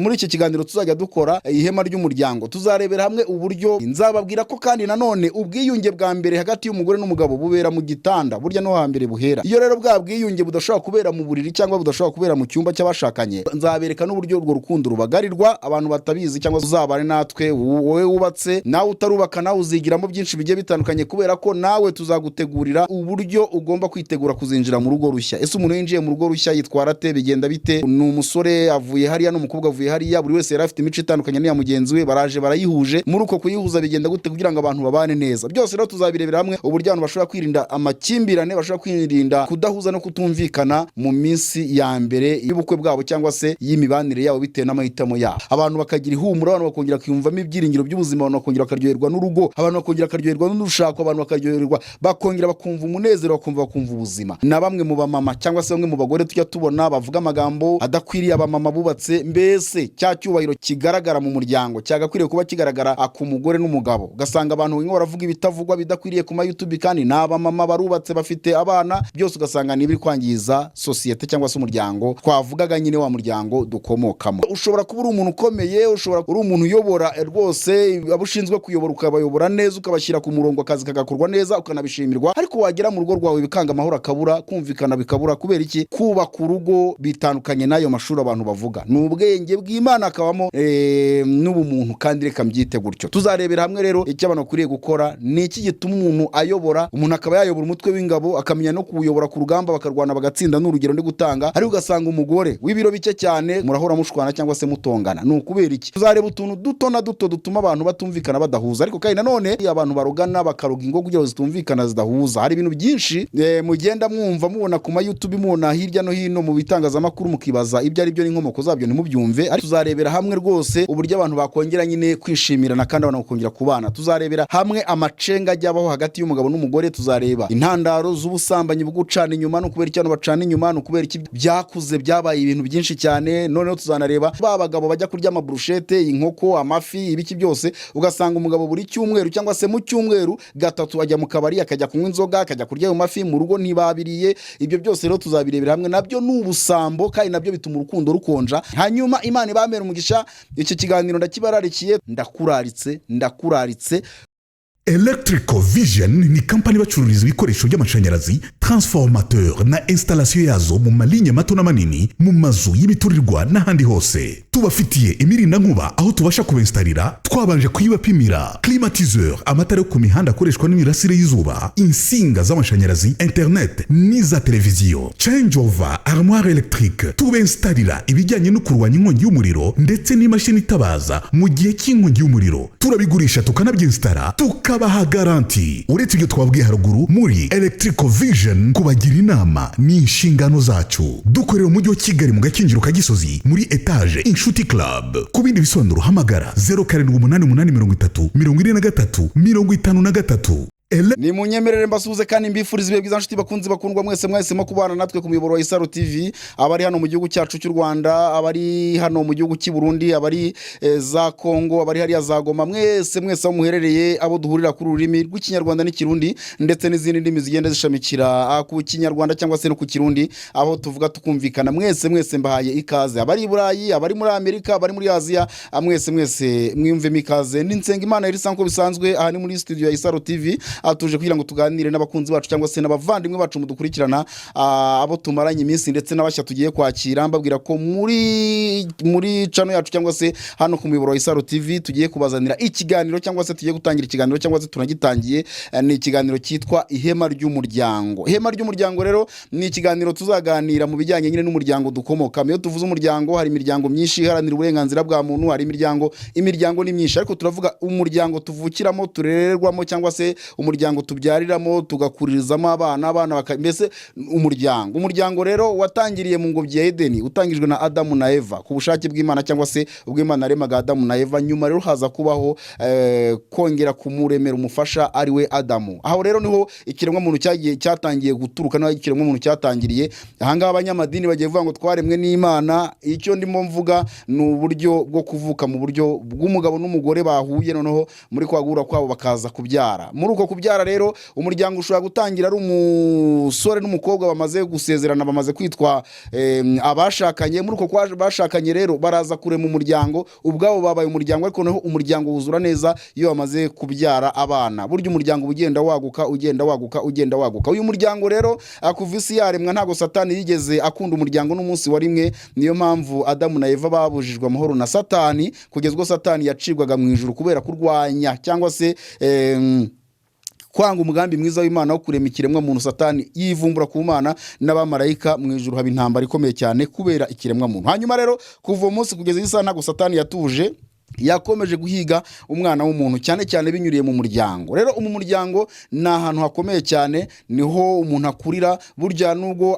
Muri iki kiganiro tuzajya dukora ihema ry'umuryango, tuzarebera hamwe uburyo nzababwira ko kandi nanone ubwiyunge bwa mbere hagati y'umugore n'umugabo bubera mu gitanda, burya no hambere buhera. Iyo rero bwa bwiyunge budashobora kubera mu buriri cyangwa budashobora kubera mu cyumba cy'abashakanye, nzabereka n'uburyo urwo rukundo rubagarirwa abantu batabizi cyangwa uzabane natwe wowe wubatse nawe utarubaka nawe uzigiramo byinshi bigiye bitandukanye, kubera ko nawe tuzagutegurira uburyo ugomba kwitegura kuzinjira mu rugo rushya. Ese umuntu yinjiye mu rugo rushya yitwara ate, bigenda bite? Ni umusore avuye hariya n'umukobwa avuye hariya, buri wese yari afite imico itandukanye n'iya mugenzi we, baraje barayihuje. Muri uko kuyihuza bigenda gute kugira ngo abantu babane neza? Byose rero tuzabirebera hamwe uburyo abantu bashobora kwirinda amakimbirane, bashobora kwirinda kudahuza no kutumvikana mu minsi ya mbere y'ubukwe bwabo cyangwa se y'imibanire yabo bitewe n'amahitamo yabo. Abantu bakagira ihumura, abantu bakongera kwiyumvamo ibyiringiro by'ubuzima, abantu bakongera bakaryoherwa n'urugo, abantu bakongera bakaryoherwa n'urushako, abantu bakaryoherwa bakongera bakumva umunezero, bakumva ubuzima. Na bamwe mu bamama cyangwa se bamwe mu bagore tujya tubona bavuga amagambo adakwiriye abamama bubatse, mbese cya cyubahiro kigaragara mu muryango cyagakwiriye kuba kigaragara ku mugore n'umugabo. Ugasanga abantu bimwe baravuga ibitavugwa bidakwiriye ku YouTube, kandi n'abamama barubatse bafite abana, byose ugasanga ni ibiri kwangiza sosiyete cyangwa se umuryango twavugaga nyine wa muryango dukomokamo. Ushobora kuba uri umuntu ukomeye, ushobora kuba uri umuntu uyobora rwose, abushinzwe kuyobora ukabayobora neza, ukabashyira ku murongo, akazi kagakorwa neza, ukanabishimirwa, ariko wagera mu rugo rwawe bikanga, amahoro akabura, kumvikana bikabura. Kubera iki? kubaka urugo bitandukanye n'ayo mashuri abantu bavuga. Ni ubwenge bw'Imana akabamo n'ubumuntu, kandi reka mbyite gutyo. Tuzarebera hamwe rero icyo abantu bakwiriye gukora, ni iki gituma umuntu ayobora, umuntu akaba yayobora umutwe w'ingabo, akamenya no kuwuyobora ku rugamba, bakarwana bagatsinda. N'urugero ndi gutanga, ariko ugasanga umugore w'ibiro bike cyane murahora mushwana cyangwa se mutongana. Ni ukubera iki? Tuzareba utuntu duto na duto dutuma abantu batumvikana badahuza, ariko kandi nanone abantu barogana bakaroga ingo kugira ngo zitumvikana zidahuza. Hari ibintu byinshi mugenda mwumva mubona ku YouTube, mubona hirya no hino mu bitangazamakuru, mukibaza ibyo ari byo n'inkomoko zabyo ntimubyumve. Ariko tuzarebera hamwe rwose uburyo abantu bakongera nyine kwishimirana kandi abantu bakongera kubana. Tuzarebera hamwe amacenga ajyabaho hagati y'umugabo n'umugore, tuzareba intandaro z'ubusambanyi bwo gucana inyuma, no kubera icyano bacana inyuma, no kubera iki byakuze byabaye ibintu byinshi cyane. Noneho tuzanareba ba bagabo bajya kurya amabrushete, inkoko, amafi, ibiki byose, ugasanga umugabo buri cyumweru cyangwa se mu cyumweru gatatu ajya mu kabari, akajya kunywa inzoga, akajya kurya ayo mafi, mu rugo ntibabiriye. Ibyo byose rero tuzabirebera hamwe, nabyo n'ubusambo, kandi nabyo bituma urukundo rukonja. Hanyuma Imana ibamera umugisha. Iki kiganiro ndakibararikiye, ndakuraritse. Electrical Vision ni kampani bacururiza ibikoresho by'amashanyarazi, transformateur na installation yazo mu malinye mato na manini, mu mazu y'ibiturirwa n'ahandi hose. Tubafitiye imirinda nkuba aho tubasha kubenstarira, twabanje kuyibapimira, climatiseur, amatara yo ku mihanda akoreshwa n'imirasire y'izuba, insinga z'amashanyarazi, internet n'iza televiziyo, change over, armoire électrique. Tubenstarira ibijyanye no kurwanya inkongi y'umuriro ndetse n'imashini itabaza mu gihe cy'inkongi y'umuriro. Turabigurisha tukanabyinsitara, tukabaha garanti. Uretse ibyo twabwiye haruguru, muri Electrical Vision kubagira inama ni inshingano zacu. Dukorera mu mujyi wa Kigali mu Gakinjiro ka Gisozi, muri etage Inshuti Club. Ku bindi bisobanuro hamagara 0788434353. Ni munyemerere mbasuhuze kandi mbifuriza ibihe byiza nshuti bakunzi bakundwa mwese mo kubana natwe ku muyoboro wa Isaro TV, abari hano mu gihugu cyacu cy'u Rwanda, abari hano mu gihugu cy'i Burundi, abari za Kongo, abari hariya za Goma, mwese aho muherereye, abo duhurira kuri ururimi rw'ikinyarwanda n'ikirundi ndetse n'izindi ndimi zigenda zishamikira ku kinyarwanda cyangwa se no ku kirundi, aho tuvuga tukumvikana. Mwese mbahaye ikaze. Abari i Burayi, abari muri Amerika, abari muri Aziya, mwese mwiyumvemo ikaze. Ninsenga Imana iri sanko bisanzwe aha ni muri studio ya Isaro TV, atuje kugira ngo tuganire n'abakunzi bacu cyangwa se n'abavandimwe bacu mudukurikirana, abo tumaranye iminsi ndetse n'abashya tugiye kwakira. Mbabwira ko muri channel yacu cyangwa se hano ku muyoboro wa Isaro TV tugiye kubazanira ikiganiro cyangwa se tugiye gutangira ikiganiro cyangwa se tunagitangiye. Ni ikiganiro cyitwa ihema ry'umuryango. Ihema ry'umuryango rero ni ikiganiro tuzaganira mu bijyanye nyine n'umuryango dukomokamo. Iyo tuvuze umuryango, hari imiryango myinshi iharanira uburenganzira bwa muntu, hari imiryango ni myinshi, ariko turavuga umuryango tuvukiramo, turererwamo cyangwa se umuryango tubyariramo, tugakuririzamo abana mbese umuryango rero watangiriye mu ngobyi ya Edeni, utangijwe na Adamu na Eva ku bushake bw'Imana cyangwa se ubw'Imana yaremaga Adamu na Eva. Nyuma rero haza kubaho kongera kumuremera umufasha ari we Adamu. Aho rero niho ikiremwa muntu cyatangiye guturuka, naho ikiremwa muntu cyatangiriye. Ahangaha abanyamadini bagiye vuga ngo twaremwe n'Imana. Icyo ndimo mvuga ni uburyo bwo kuvuka mu buryo bw'umugabo n'umugore bahuye, noneho muri kwagura kwabo bakaza kubyara. Muri uko kubyara rero umuryango ushobora gutangira ari umusore n'umukobwa bamaze gusezerana, bamaze kwitwa abashakanye. Muri uko bashakanye rero baraza kurema umuryango, ubwabo babaye umuryango, ariko noneho umuryango wuzura neza iyo bamaze kubyara abana. Burya umuryango ugenda waguka ugenda waguka ugenda waguka. Uyu muryango rero kuva isi yaremwa ntago Satani yigeze akunda umuryango n'umunsi wa rimwe. Niyo mpamvu Adamu na Eva babujijwe amahoro na Satani, kugezwa Satani yacibwaga mu ijuru kubera kurwanya cyangwa se kwanga umugambi mwiza w'Imana wo kurema ikiremwa muntu. Satani yivumbura ku Mana n'abamarayika, mu ijuru haba intambara ikomeye cyane kubera ikiremwa muntu. Hanyuma rero kuva umunsi kugeza isa ntago Satani yatuje, yakomeje guhiga umwana w'umuntu, cyane cyane binyuriye mu muryango. Rero mu muryango ni ahantu hakomeye cyane, niho umuntu akurira. Burya nubwo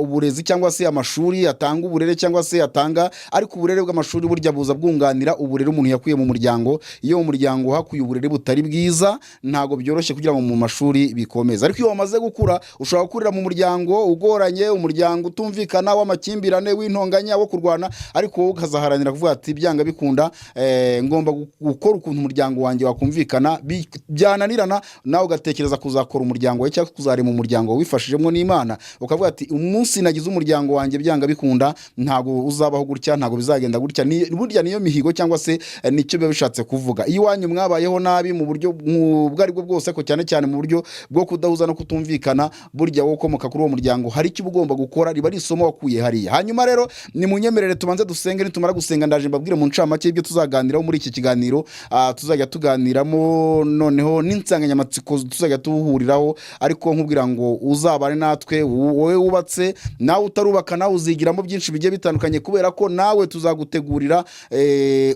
uburezi cyangwa se amashuri atanga uburere cyangwa se atanga, ariko uburere bw'amashuri burya buza bwunganira uburere umuntu yakuye mu muryango. Iyo mu muryango hakuye uburere butari bwiza, ntago byoroshye kugira ngo mu mashuri bikomeze. Ariko iyo wamaze gukura, ushobora gukurira mu muryango ugoranye, umuryango utumvikana, w'amakimbirane, w'intonganya, wo kurwana, ariko wowe ukazaharanira kuvuga ati byanga bikunda ngomba gukora ukuntu umuryango wanjye wakumvikana. Byananirana nawe ugatekereza kuzakora umuryango wawe cyangwa kuzarema umuryango wifashijemo n'Imana, ukavuga ati umunsi nagize umuryango wanjye byanga bikunda, ntago uzabaho gutya, ntago bizagenda gutya. Burya niyo mihigo cyangwa se nicyo biba bishatse kuvuga. Iyo wanyu mwabayeho nabi mu buryo bwo ari bwo bwose, ko cyane cyane mu buryo bwo kudahuza no kutumvikana, burya wowe ukomoka kuri uwo muryango hari icyo ugomba gukora, riba ari isomo wakuye hariya. Hanyuma rero ni munyemerere tubanze dusenge, nitumara gusenga ndaje mbabwire mu ncamake y'ibyo tuzaganiraho muri iki kiganiro. Tuzajya tuganiramo noneho n'insanganyamatsiko tuzajya tuhuriraho, ariko nkubwira ngo uzabane natwe, wowe wubatse nawe utarubaka, nawe uzigiramo byinshi bigiye bitandukanye, kubera ko nawe tuzagutegurira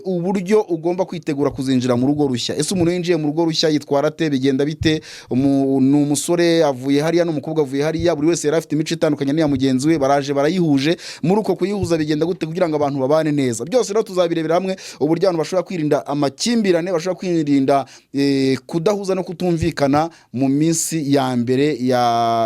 uburyo ugomba kwitegura kuzinjira mu rugo rushya. Ese umuntu yinjiye mu rugo rushya yitwara ate, bigenda bite? Ni umusore avuye hariya n'umukobwa avuye hariya, buri wese yari afite imico itandukanye n'iya mugenzi we, baraje barayihuje. Muri uko kuyihuza bigenda gute kugira ngo abantu babane neza? Byose rero tuzabirebera hamwe, uburyo abantu bashobora kwirinda amakimbirane, bashobora kwirinda kudahuza no kutumvikana mu minsi ya mbere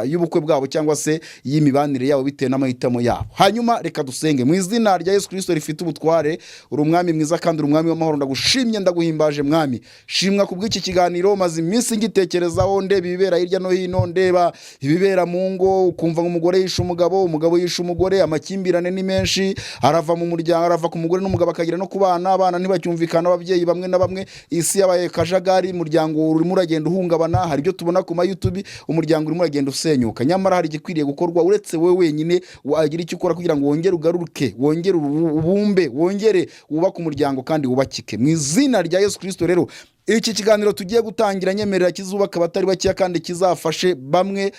y'ubukwe bwabo cyangwa se y'imibanire yabo bitewe n'amahitamo yabo. Hanyuma reka dusenge. Mu izina rya Yesu Kristo rifite ubutware, uri umwami mwiza kandi uri umwami w'amahoro, ndagushimye ndaguhimbaje mwami. Shimwa kubw'iki kiganiro, maze iminsi ngitekerezaho, ndeba ibibera hirya no hino, ndeba ibibera mu ngo, ukumva nk'umugore yishe umugabo, umugabo yishe umugore, amakimbirane ni menshi, arava mu muryango, arava ku mugore n'umugabo akagira no ku bana, abana ntibacyumvikana, ababyeyi bamwe na bamwe, isi yabaye kajagari, umuryango urimo uragenda uhungabana. Hari ibyo tubona ku YouTube, umuryango urimo uragenda usenyuka. Nyamara hari igikwiriye gukorwa, uretse wowe wenyine wagira icyo ukora kugira ngo wongere ugaruke, wongere ubumbe, wongere wubake umuryango kandi wubakike. Mu izina rya Yesu Kristo rero iki kiganiro tugiye gutangira, nyemerera kizubaka abatari bakeya kandi kizafashe bamwe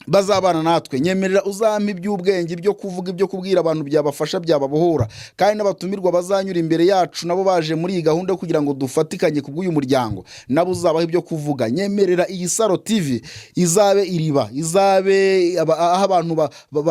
bazabana natwe. Nyemerera uzampa iby'ubwenge, ibyo kuvuga, ibyo kubwira abantu byabafasha, byababohora, kandi n'abatumirwa bazanyura imbere yacu nabo baje muri iyi gahunda kugira ngo dufatikanye kubw'uyu muryango, nabo uzabaho ibyo kuvuga. Nyemerera iyi Saro TV izabe iriba, izabe aho abantu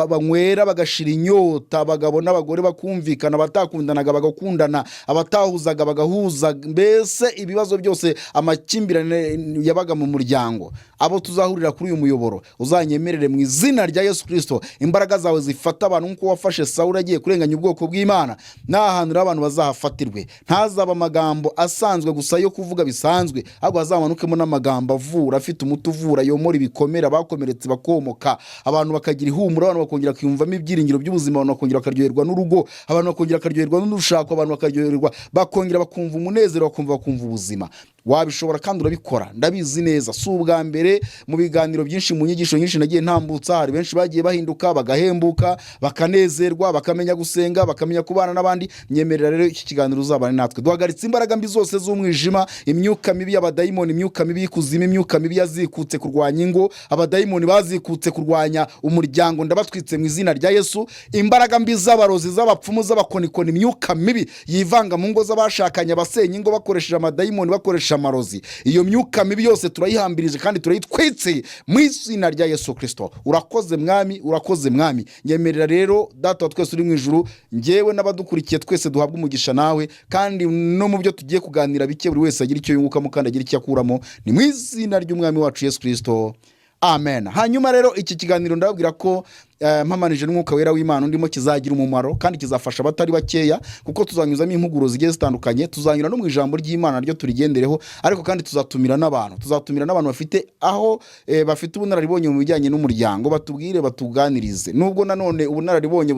banywera bagashira inyota, abagabo n'abagore bakumvikana, abatakundanaga bagakundana, abatahuzaga bagahuza, mbese ibibazo byose, amakimbirane yabaga mu muryango, abo tuzahurira kuri uyu muyoboro. Uzanyemerere mu izina rya Yesu Kristo, imbaraga zawe zifata abantu nk'uko wafashe Sawuli agiye kurenganya ubwoko bw'Imana. N'ahantu abantu bazahafatirwe, ntazaba amagambo asanzwe gusa yo kuvuga bisanzwe, ahubwo hazamanukemo n'amagambo avura, afite umuti uvura, yomora ibikomere, abakomeretse bakomoka, abantu bakagira ihumura, abantu bakongera kwiyumvamo ibyiringiro by'ubuzima, abantu bakongera bakaryoherwa n'urugo, abantu bakongera bakaryoherwa n'urushako, abantu bakaryoherwa, bakongera bakumva umunezero, bakumva ubuzima. Wabishobora kandi urabikora, ndabizi neza. Si ubwa mbere, mu biganiro byinshi, mu nyigisho nyinshi nagiye ntambutsa, hari benshi bagiye bahinduka, bagahembuka, bakanezerwa, bakamenya gusenga, bakamenya kubana n'abandi. Nyemerera rero iki kiganiro uzabane natwe, duhagaritse imbaraga mbi zose z'umwijima, imyuka mibi y'abadayimoni, imyuka mibi y'ikuzimu, imyuka mibi yazikutse kurwanya ingo, abadayimoni bazikutse kurwanya umuryango, ndabatwitse mu izina rya Yesu. Imbaraga mbi z'abarozi, z'abapfumu, z'abakonikoni, imyuka mibi yivanga mu ngo z'abashakanye, abasenya ingo bakoresheje amadayimoni, bakoresheje amarozi, iyo myuka mibi yose turayihambirije kandi turayitwitse mu izina rya Yesu Kristo. Urakoze mwami, urakoze mwami. Nyemerera rero Data wa twese uri mu ijuru, njyewe n'abadukurikiye twese duhabwe umugisha nawe, kandi no mu byo tugiye kuganira bike buri wese agira icyo yungukamo kandi agira icyo akuramo, ni mu izina ry'umwami wacu Yesu Kristo, amen. Hanyuma rero iki kiganiro ndababwira ko mpamanije n'umwuka wera w'Imana ndimo kizagira umumaro kandi kizafasha abatari bakeya, kuko tuzanyuzamo impuguro zigiye zitandukanye, tuzanyura no mu ijambo ry'Imana ryo turigendereho, ariko kandi tuzatumira n'abantu bafite aho bafite ubunararibonye mu bijyanye n'umuryango, batubwire batuganirize. Nubwo nanone ubunararibonye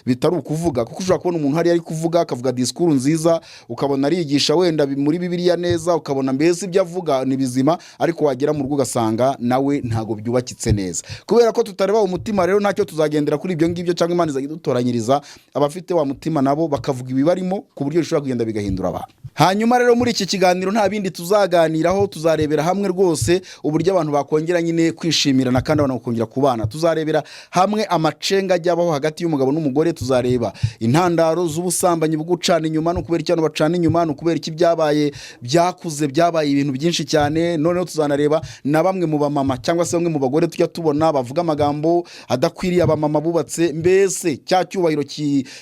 bitari ukuvuga, kuko ushobora kubona umuntu hari ari kuvuga akavuga disikuru nziza, ukabona arigisha wenda muri Bibiliya neza, ukabona mbese ibyo avuga ni bizima, ariko wagera mu rugo ugasanga nawe ntago byubakitse neza. Kubera ko tutareba umutima rero ntacyo tuzagendera kuri ibyo ngibyo, cyangwa Imana izadutoranyiriza abafite wa mutima nabo bakavuga ibibarimo ku buryo bishobora kugenda bigahindura abantu. Hanyuma rero muri iki kiganiro nta bindi tuzaganiraho, tuzarebera hamwe rwose uburyo abantu bakongera nyine kwishimirana kandi abantu bakongera kubana. Tuzarebera hamwe amacenga ajyabaho hagati y'umugabo n'umugore, tuzareba intandaro z'ubusambanyi bwo gucana inyuma, no kubera icyano bacana inyuma, no kubera iki byabaye ibintu byinshi cyane. Noneho tuzanareba na bamwe mu bamama cyangwa se bamwe mu bagore tujya tubona bavuga amagambo adakwiriye abamama bubatse, mbese cya cyubahiro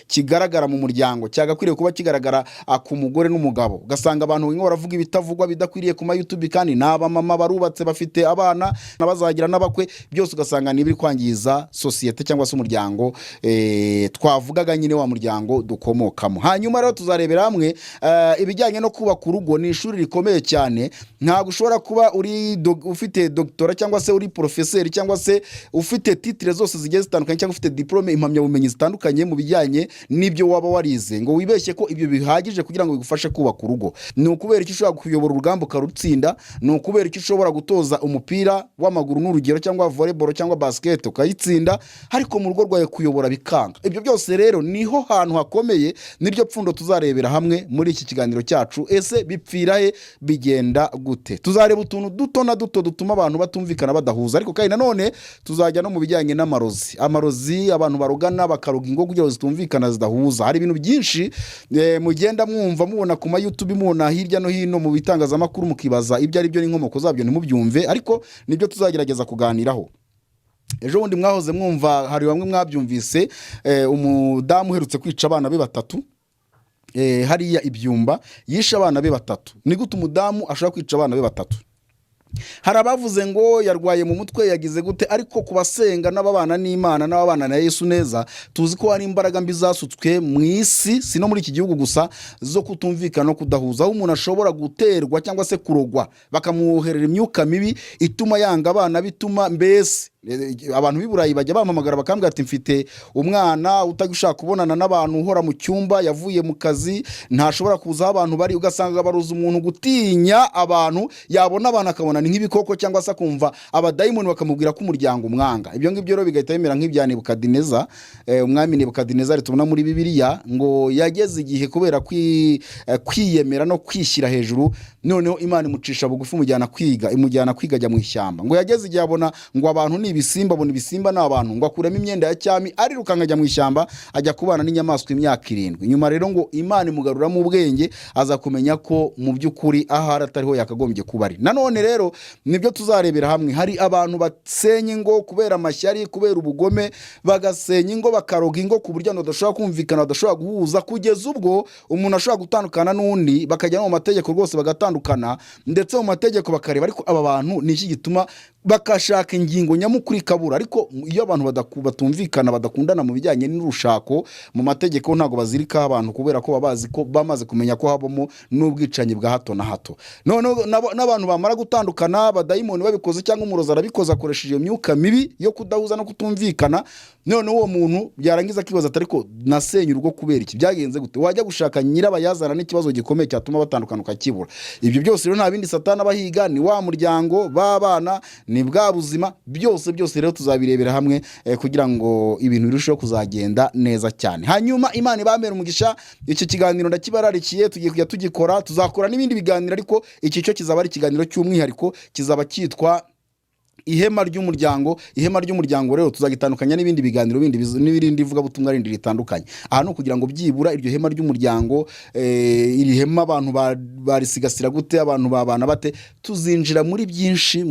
kigaragara mu muryango cyagakwiriye kuba kigaragara ku mugore n'umugabo. Ugasanga abantu bamwe baravuga ibitavugwa bidakwiriye ku YouTube, kandi n'abamama barubatse bafite abana n'abazagira n'abakwe, byose ugasanga ni ibiri kwangiza sosiyete cyangwa se umuryango twavugaga nyine wa muryango dukomokamo. Hanyuma rero tuzarebera hamwe ibijyanye no kubaka urugo. Ni ishuri rikomeye cyane, ntabwo ushobora kuba ufite doctora cyangwa se uri professeur cyangwa se ufite titre zose zigiye zitandukanye cyangwa ufite diplome, impamyabumenyi zitandukanye mu bijyanye n'ibyo waba warize, ngo wibeshye ko ibyo bihagije kugira ngo bigufashe kubaka urugo. Ni ukubera icyo ushobora kuyobora urugamba ukarutsinda, ni ukubera icyo ushobora gutoza umupira w'amaguru n'urugero cyangwa volleyball cyangwa basket ukayitsinda, ariko mu rugo rwawe kuyobora bikanga. Ibyo byose rero niho hantu hakomeye, niryo pfundo tuzarebera hamwe muri iki kiganiro cyacu. Ese bipfira he, bigenda gute? Tuzareba utuntu duto na duto dutuma abantu batumvikana badahuza, ariko kandi nanone tuzajya no mu bijyanye n'amarozi, abantu barogana bakaroga ingo kugira ngo zitumvikana zidahuza. Hari ibintu byinshi mugenda mwumva mubona ku YouTube, mubona hirya no hino mu bitangazamakuru, mukibaza ibyo ari byo n'inkomoko zabyo ntimubyumve, ariko nibyo tuzagerageza kuganiraho. Ejo bundi mwahoze mwumva, hari bamwe mwabyumvise, umudamu uherutse kwica abana be 3 hariya Ibyumba, yishe abana be 3. Ni gute umudamu ashobora kwica abana be 3? Hari abavuze ngo yarwaye mu mutwe, yagize gute, ariko kubasenga n'ababana n'Imana n'ababana na Yesu neza, tuzi ko hari imbaraga mbi zasutswe mu isi, si no muri iki gihugu gusa, zo kutumvikana no kudahuza, aho umuntu ashobora guterwa cyangwa se kurogwa bakamwoherera imyuka mibi ituma yanga abana, bituma mbese abantu b'Iburayi bajya bamamagara bakambwira ati mfite umwana utagushaka kubonana n'abantu, uhora mu cyumba, yavuye mu kazi, ntashobora kuza aho abantu bari. Ugasanga baruza umuntu gutinya abantu, yabona abantu akabona ni nk'ibikoko, cyangwa se akumva abadayimoni bakamubwira ko umuryango umwanga. Ibyo ngibyo rero bigahita bimera nk'ibya Nebukadineza, umwami Nebukadineza tubona muri Bibiliya, ngo yageze igihe kubera kwiyemera no kwishyira hejuru, noneho Imana imucisha bugufi, imujyana kwiga ajya mu ishyamba. Ngo yageze igihe abona ngo abantu ni ibisimba, abona ibisimba n'abantu, ngo akuramo imyenda ya cyami, arirukanka ajya mu ishyamba, ajya kubana n'inyamaswa imyaka 7. Nyuma rero ngo Imana imugaruramo ubwenge, aza kumenya ko mu by'ukuri ahari atariho yakagombye kuba ari. Nanone rero nibyo tuzarebera hamwe. Hari abantu basenya ingo kubera amashyari, kubera ubugome, bagasenya ingo, bakaroga ingo ku buryo badashobora kumvikana, badashobora guhuza, kugeza ubwo umuntu ashobora gutandukana n'undi, bakajya no mu mategeko rwose bagatandukana, ndetse mu mategeko bakareba ariko aba bantu ni iki gituma, bakashaka ingingo nyamukuru ikabura. Ariko iyo abantu batumvikana, badakundana mu bijyanye n'urushako, mu mategeko ntago bazirikaho abantu, kubera ko babazi ko bamaze kumenya ko habamo n'ubwicanyi bwa hato na hato. None n'abantu bamara gutandukana, abadayimoni babikoze cyangwa umurozi arabikoze akoresheje iyo myuka mibi yo kudahuza no kutumvikana, none uwo muntu byarangiza akibaza ati ariko nasenye urugo kubera iki, byagenze gute? Wajya gushaka nyirabayazana n'ikibazo gikomeye cyatuma batandukana ukakibura. Ibyo byose rero nta bindi Satani abahiga, ni wa muryango babana, ni bwa buzima, byose rero tuzabirebera hamwe kugira ngo ibintu birusheho kuzagenda neza cyane. Hanyuma Imana ibamere umugisha. Iki kiganiro ndakibararikiye, tugiye kujya tugikora, tuzakora n'ibindi biganiro, ariko iki cyo kizaba ari ikiganiro cy'umwihariko, kizaba cyitwa ihema ry'umuryango. Rero tuzagitandukanya n'ibindi biganiro bindi n'ibindi vuga butumwa rindi ritandukanye. Aha no kugira ngo byibura iryo hema ry'umuryango, iri hema abantu barisigasira gute, abantu babana bate, tuzinjira muri byinshi,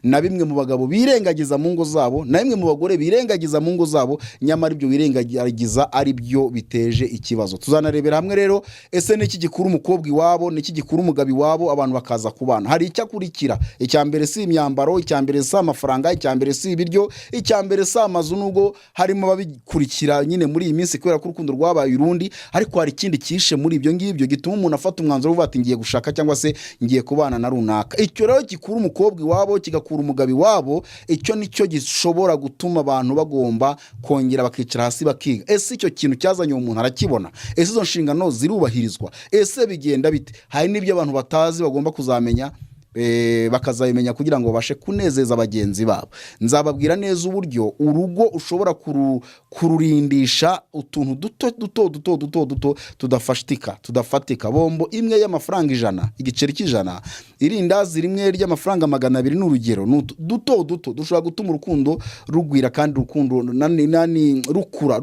na bimwe mu bagabo birengagiza mu ngo zabo, na bimwe mu bagore birengagiza mu ngo zabo, nyamara ibyo birengagiza ari byo biteje ikibazo. Tuzanarebera hamwe rero, ese n'iki gikuru umukobwa iwabo, n'iki gikuru umugabo iwabo, abantu bakaza kubana. Hari icyakurikira, icya mbere si imyambaro, imyambaro, icya mbere si amafaranga, icya mbere si ibiryo, icya mbere si amazu, nubwo harimo ababikurikira nyine muri iyi minsi kubera ko urukundo rwabaye urundi, ariko hari ikindi kishe muri ibyo ngibyo gituma umuntu afata umwanzuro uvuga ati ngiye gushaka cyangwa se ngiye kubana na runaka. Icyo rero gikura umukobwa iwabo kigakura umugabo iwabo, icyo nicyo gishobora gutuma abantu bagomba kongera bakicara hasi bakiga, ese icyo kintu cyazanye uwo muntu arakibona, ese izo nshingano zirubahirizwa, ese bigenda bite? Hari n'ibyo abantu batazi bagomba kuzamenya, bakazabimenya kugira ngo babashe kunezeza bagenzi babo. Nzababwira neza uburyo urugo ushobora kururindisha utuntu duto tudafatika. Bombo imwe y'amafaranga 100, igiceri cy'ijana, irindazi rimwe ry'amafaranga 200 n'urugero, duto dushobora gutuma urukundo rugwira kandi urukundo rukura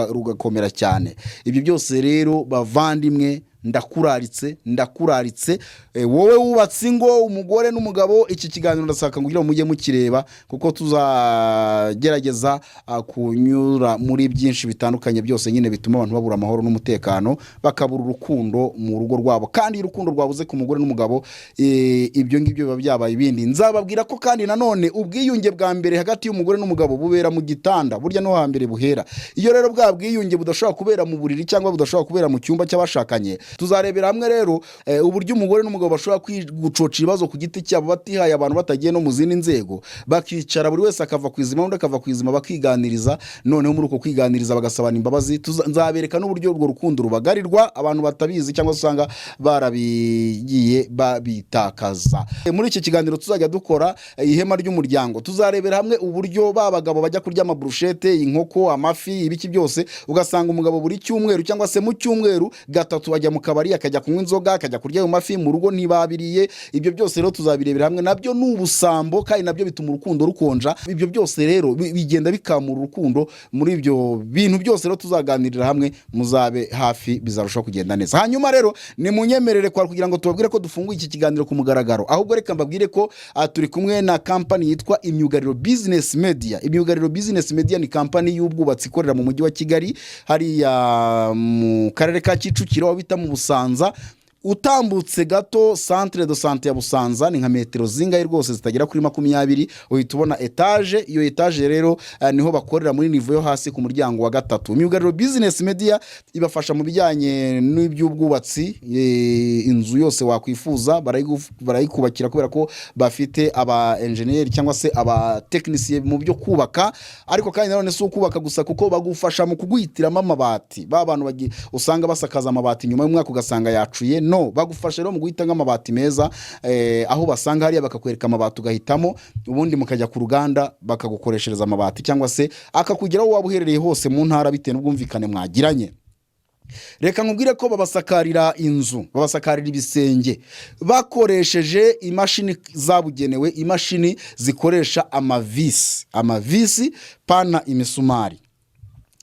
rugakomera cyane. Ibyo byose rero bavandimwe, ndakuraritse wowe wubatse ingo, umugore n'umugabo, iki kiganiro ndasaka kugira ngo mujye mukireba, kuko tuzagerageza kunyura muri byinshi bitandukanye byose nyine bituma abantu babura amahoro n'umutekano, bakabura urukundo mu rugo rwabo. Kandi urukundo rwabuze ku mugore n'umugabo, ibyo ngibyo biba byabaye ibindi. Nzababwira ko kandi nanone ubwiyunge bwa mbere hagati y'umugore n'umugabo bubera mu gitanda, burya no hambere buhera. Iyo rero bwa bwiyunge budashobora kubera mu buriri cyangwa budashobora kubera mu cyumba cy'abashakanye, tuzarebera hamwe rero uburyo umugore n'umugabo bashobora gucoca ibibazo ku giti cyabo batihaye abantu, batagiye no mu zindi nzego, bakicara buri wese akava ku izima undi akava ku izima, bakiganiriza. Noneho muri uko kwiganiriza bagasabana imbabazi. Nzabereka n'uburyo urwo rukundo rubagarirwa, abantu batabizi cyangwa usanga barabigiye babitakaza. Muri iki kiganiro tuzajya dukora ihema ry'umuryango, tuzarebera hamwe uburyo babagabo bajya kurya amabrushete, inkoko, amafi, ibiki byose, ugasanga umugabo buri cyumweru cyangwa se mu cyumweru gatatu bajya mu kabari, akajya kunywa inzoga, akajya kurya ayo mafi, mu rugo ntibabiriye. Ibyo byose rero tuzabirebera hamwe, nabyo ni ubusambo kandi nabyo bituma urukundo rukonja. Ibyo byose rero bigenda bikamura urukundo. Muri ibyo bintu byose rero tuzaganirira hamwe, muzabe hafi, bizarushaho kugenda neza. Hanyuma rero ni munyemerere kwa kugira ngo tubabwire ko dufunguye iki kiganiro ku mugaragaro, ahubwo reka mbabwire ko turi kumwe na company yitwa Imyugariro Business Media. Imyugariro Business Media ni company y'ubwubatsi ikorera mu mujyi wa Kigali, hariya mu karere ka Kicukiro bita mu Busanza. Utambutse gato centre de santé ya Busanza ni nka metero zingahe rwose zitagera kuri 20, uhita ubona etage. Iyo etage rero niho bakorera muri niveau yo hasi ku muryango wa 3. Imyugariro Business Media ibafasha mu bijyanye n'iby'ubwubatsi, inzu yose wakwifuza barayikubakira, kubera ko bafite aba engineer cyangwa se aba technicien mu byo kubaka. Ariko kandi nanone si ukubaka gusa, kuko bagufasha mu kuguhitiramo amabati. Bantu usanga basakaza amabati nyuma y'umwaka ugasanga yacuye, no, bagufasha rero mu guhita nk'amabati meza, aho basanga hariya bakakwereka amabati ugahitamo, ubundi mukajya ku ruganda bakagukoreshereza amabati, cyangwa se akakugeraho waba uherereye hose mu ntara bitewe n'ubwumvikane mwagiranye. Reka nkubwire ko babasakarira inzu, babasakarira ibisenge bakoresheje imashini zabugenewe, imashini zikoresha amavisi pana imisumari.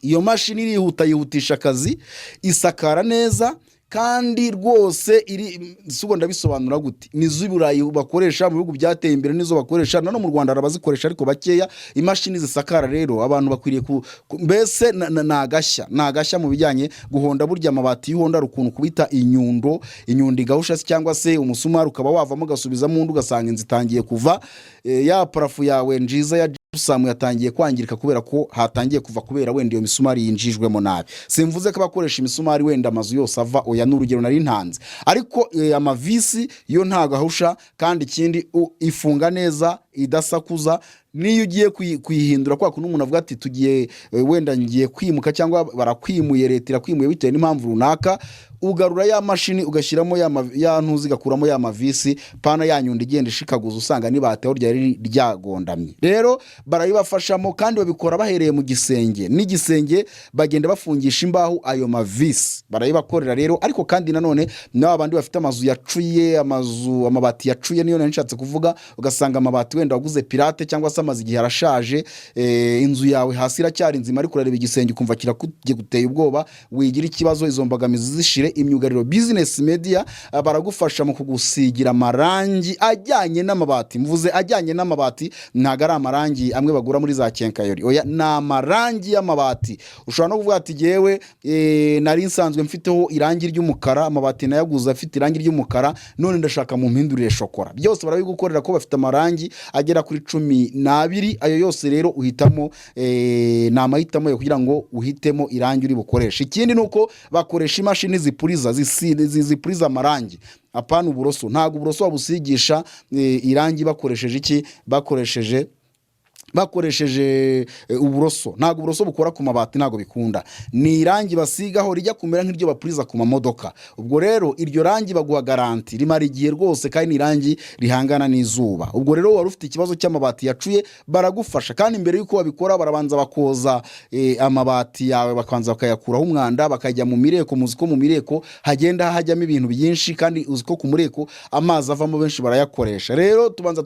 Iyo mashini yihutisha akazi, isakara neza, kandi rwose sugo ndabisobanura gute, nizo Burayi bakoresha, mu bihugu byateye imbere nizo bakoresha, no mu Rwanda arabazikoresha ariko bakeya. Imashini zisakara rero abantu bakwiriye mbese nagashya mu bijyanye guhonda. Burya amabati y'ihonda rukuntu kubita inyundo igahusha, cyangwa se umusumari ukaba wavamo gasubizamo undi, ugasanga inzu itangiye kuva, ya parafu yawe njiza ya Samu yatangiye kwangirika kubera ko hatangiye kuva, kubera wenda iyo misumari yinjijwemo nabi. Simvuze ko bakoresha imisumari wenda amazu yose ava, oya n'urugero nari ntanze, ariko amavisi yo ntagahusha, kandi ikindi ifunga neza idasakuza. Niyo ugiye kuyihindura kwa kuntu umuntu avuga ati tugiye wenda ngiye kwimuka cyangwa barakwimuye, leta irakwimuye bitewe n'impamvu runaka, ugarura ya mashini ugashyiramo ya ntuzi gakuramo ya mavisi, pana yanyundi igenda ishikaguza, usanga nibateho ryari ryagondamye. Rero barayibafashamo, kandi babikora bahereye mu gisenge, n'igisenge bagenda bafungisha imbaho ayo mavisi barayibakorera rero. Ariko kandi nanone n'abandi bafite amazu yacuye, amabati yacuye, niyo nanishatse kuvuga, ugasanga amabati wenda waguze pirate cyangwa se amazi igihe arashaje, inzu yawe hasi iracyari nzima ariko urareba igisenge ukumva kiraguteye ubwoba, wigira ikibazo izo mbogamizi zishire. Imyugariro Business Media baragufasha mu kugusigira amarangi ajyanye n'amabati. Mvuze ajyanye n'amabati, ntago ari amarangi amwe bagura muri za kenkayori, oya ni amarangi y'amabati. Ushobora no kuvuga ati jewe nari nsanzwe mfiteho irangi ry'umukara, amabati nayaguze afite irangi ry'umukara, none ndashaka mu mpindurire shokora. Byose barabigukorera ko bafite amarangi agera kuri 12. Ayo yose rero uhitamo namahitamo yo kugira ngo uhitemo irangi uri bukoresha. Ikindi nuko bakoresha imashini zipuriza amarangi, apana uburoso. Ntago uburoso wabusigisha irangi bakoresheje iki, bakoresheje uburoso. Ntago uburoso bukora ku mabati, ntago bikunda. Ni irangi basigaho rijya kumera nk'iryo bapuriza ku mamodoka. Ubwo rero iryo rangi baguha garanti rimara igihe rwose, kandi ni irangi rihangana n'izuba. Ubwo rero wari ufite ikibazo cy'amabati yacuye, baragufasha. Kandi mbere yuko babikora barabanza bakoza amabati yawe, bakabanza bakayakuraho umwanda, bakajya mu mireko. Muziko mu mireko hagenda hajyamo ibintu byinshi, kandi uziko ku mureko amazi avamo benshi barayakoresha. Rero tubanza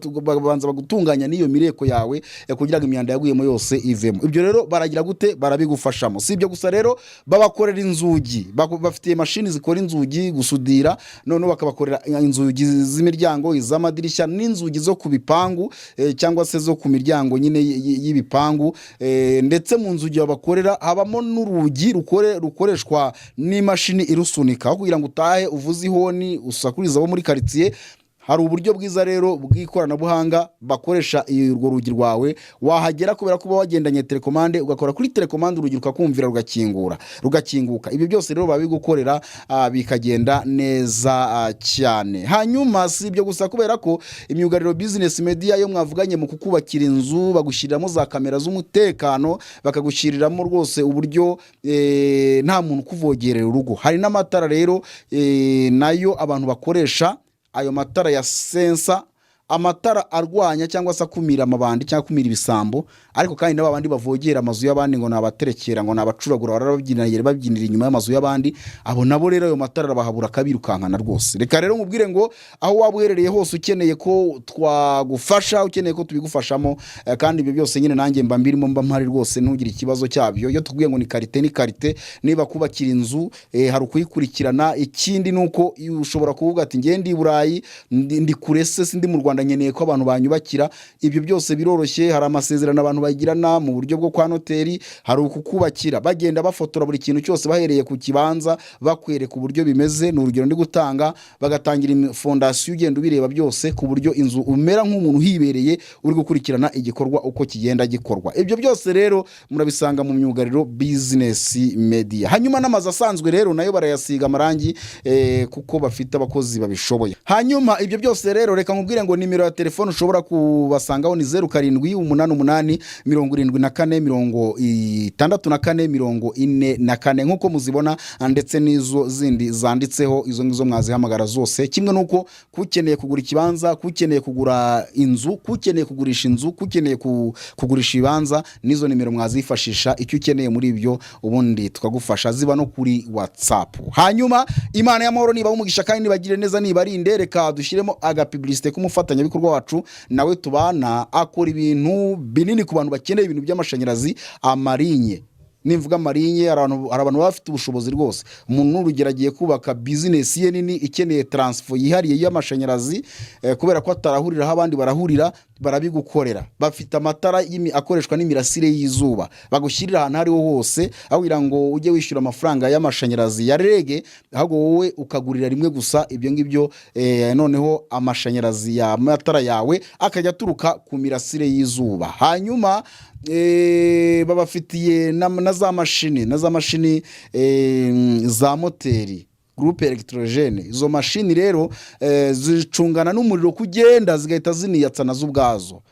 bagutunganya n'iyo mireko yawe kugira ngo imyanda yaguyemo yose ivemo. Ibyo rero baragira gute, barabigufashamo. Si ibyo gusa rero, babakorera inzugi. Bafite mashini zikora inzugi, gusudira, none bakabakorera inzugi z'imiryango, iz'amadirishya, n'inzugi zo ku bipangu cyangwa se zo ku miryango nyine y'ibipangu. Ndetse mu nzugi babakorera habamo n'urugi rukoreshwa n'imashini irusunika, kugira ngo utahe uvuze ihoni usakuriza abo muri quartier. Hari uburyo bwiza rero bw'ikoranabuhanga bakoresha urwo rugi rwawe. Wahagera kubera kuba wagendanye telekomande, ugakora kuri telekomande urugi rukakumvira rugakinguka. Ibyo byose rero babigukorera bikagenda neza cyane. Hanyuma si ibyo gusa, kubera ko Imyugariro Business Media yo mwavuganye mu kukubakira inzu, bagushiriramo za kamera z'umutekano, bakagushiriramo rwose uburyo nta muntu kuvogerera urugo. Hari n'amatara rero nayo abantu bakoresha, ayo matara ya sensa, amatara arwanya cyangwa se akumira amabandi cyangwa akumira ibisambo. Ariko kandi n'abandi bavogera amazu y'abandi ngo nabaterekera, ngo nabacuragura, babyinira inyuma y'amazu y'abandi. Abo nabo rero ayo matara bahabura kabirukankana rwose. Reka rero nkubwire ngo aho wabuherereye hose, ukeneye ko twagufasha, ukeneye ko tubigufashamo, kandi ibyo byose nyine nanjye mba mbirimo, mba mpari rwose, ntugire ikibazo cyabyo. Iyo tukubwiye ngo ni karite, niba kubakira inzu hari ukuyikurikirana. Ikindi nuko ushobora kuvuga ati ngiye ndi Burayi, ndi kurese, sindi mu Rwanda, nkeneye ko abantu banyubakira. Ibyo byose biroroshye. Hari amasezerano abantu bagirana mu buryo bwo kwa noteri, hari ukukubakira bagenda bafotora buri kintu cyose bahereye ku kibanza, bakwereka uburyo bimeze. Ni urugero ndi gutanga, bagatangira fondasiyo, ugenda ubireba byose ku buryo inzu umera nk'umuntu hibereye, uri gukurikirana igikorwa uko kigenda gikorwa. Ibyo byose rero murabisanga mu Myugariro Business Media. Hanyuma n'amazu asanzwe rero nayo barayasiga amarangi kuko bafite abakozi babishoboye. Hanyuma ibyo byose rero, reka nkubwire ngo nimero ya telefone ushobora kubasangaho ni 0788747444 nkuko muzibona, ndetse n'izo zindi zanditseho. Izo ngizo mwazihamagara zose. Kimwe nuko kukeneye kugura ikibanza, kukeneye kugura inzu, kukeneye kugurisha inzu, kukeneye kugurisha ibanza, nizo nimero mwazifashisha. Icyo ukeneye muri ibyo ubundi tukagufasha. Ziba no kuri WhatsApp. Hanyuma Imana y'amahoro niba umugisha kandi nibagire neza, nibarinde. Reka dushyiremo publicité kumufatanya bikorwa wacu nawe tubana, akora ibintu binini ku bantu bakeneye ibintu by'amashanyarazi. Amarinye, nimvuga amarinye, hari abantu bafite ubushobozi rwose. Umuntu n'urugeragiye kubaka business ye nini ikeneye transfer yihariye y'amashanyarazi, kubera ko atarahurira abandi barahurira, barabigukorera. Bafite amatara akoreshwa n'imirasire y'izuba, bagushyirira ahantu hariho hose, aho kugira ngo ujye wishyura amafaranga y'amashanyarazi ya rege, ahubwo wowe ukagurira rimwe gusa. Ibyo ngibyo noneho amashanyarazi ya matara yawe akajya aturuka ku mirasire y'izuba. Hanyuma babafitiye na za mashini za moteri, groupe electrogene. Izo mashini rero zicungana n'umuriro kugenda, zigahita ziniyatsa nazo ubwazo.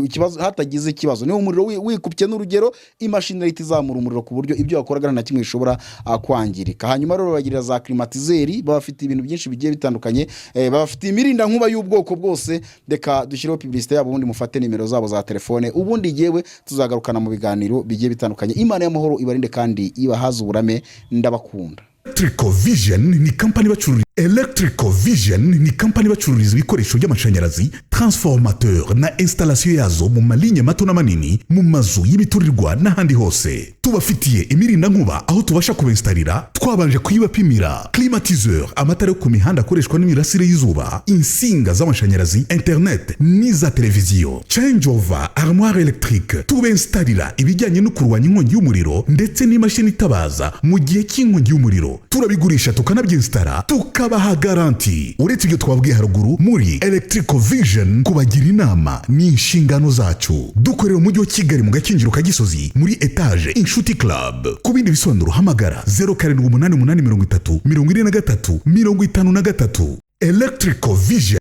Ikibazo hatagize ikibazo, niho umuriro wikupye n'urugero, imashini ihita izamura umuriro ku buryo ibyo wakoraga nta kimwe bishobora kwangirika. Hanyuma rero bagirira za climatiseri, babafite ibintu byinshi bigiye bitandukanye, babafite imirinda nkuba y'ubwoko bwose. Reka dushyireho publicité yabo, ubundi mufate nimero zabo za telefone, ubundi yewe tuzagarukana mu biganiro bigiye bitandukanye. Imana y'amahoro ibarinde kandi ibahaza uburame. Ndabakunda. Electrical Vision ni kampani bacururiza Electrical Vision ni kampani bacururiza ibikoresho by'amashanyarazi, transformateur na installation yazo mu malinye mato na manini, mu mazu y'imiturirwa n'ahandi hose. Tubafitiye imirindankuba aho tubasha kubenstalira, twabanje kuyibapimira, climatiseur, amatara yo ku mihanda akoreshwa n'imirasire y'izuba, insinga z'amashanyarazi, internet n'iza televiziyo, changeover, armoire électrique, tubenstalira ibijyanye no kurwanya inkongi y'umuriro ndetse n'imashini itabaza mu gihe cy'inkongi y'umuriro. Turabigurisha tukanabyinstara, tukabaha garanti. Uretse ibyo twabwiye haruguru, muri Electrical Vision kubagira inama ni inshingano zacu. Dukorera mu mujyi wa Kigali mu Gakinjiro ka Gisozi muri etage Inshuti Club. Ku bindi bisobanuro hamagara 0788 30 43 53. Electrical Vision.